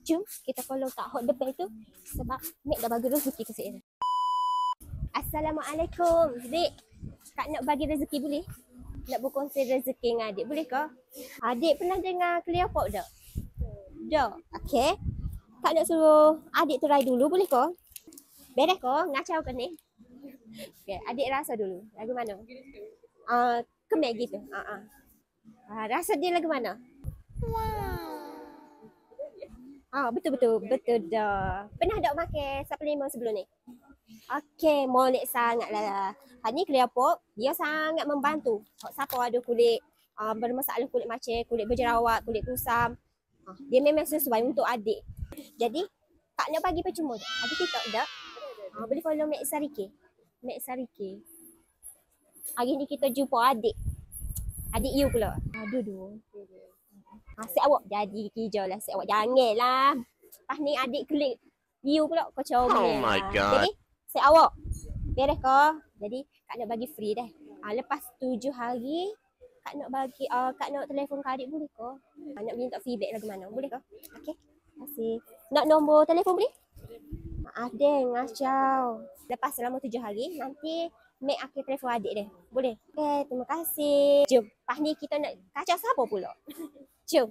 jom kita follow kat hot depan tu sebab Mek dah bagi rezeki ke saya. Assalamualaikum. Dik, Kak nak bagi rezeki boleh? Nak berkongsi rezeki dengan adik boleh ke? Adik pernah dengar clear pop tak? Dah. Okey. Kak nak suruh adik try dulu boleh ke? Beres ke? Ngacau ke ni? Okey, adik rasa dulu. Lagu mana? Kemek gitu. Rasa dia lagu mana? Betul dah. Pernah tak makan suplemen sebelum ni? Okey, molek sangatlah. Ni clear pop, dia sangat membantu. Siapa ada kulit bermasalah kulit macam kulit berjerawat, kulit kusam. Dia memang sesuai untuk adik. Jadi, Kak nak bagi percuma tak? Ada TikTok tak? Boleh follow Mek Sariki. Mek Sariki. Hari ni kita jumpa adik. Adik you pula. Dua-dua. Asyik awak jadi kerja lah. Asyik awak janganlah. Lepas ni adik klik you pula kau comel. Oh my God. Jadi, asyik awak. Beres ke? Jadi, Kak nak bagi free dah. Lepas 7 hari, Kak nak bagi, Kak nak telefon ke adik boleh ke? Nak minta feedback lagu mana? Boleh ke? Okey. Terima kasih. Nak nombor telefon boleh? Ada ngacau. Lepas selama 7 hari, nanti Mek akan telefon adik dia. Boleh? Okey, terima kasih. Jom. Lepas ni kita nak kacau siapa pula? Jom.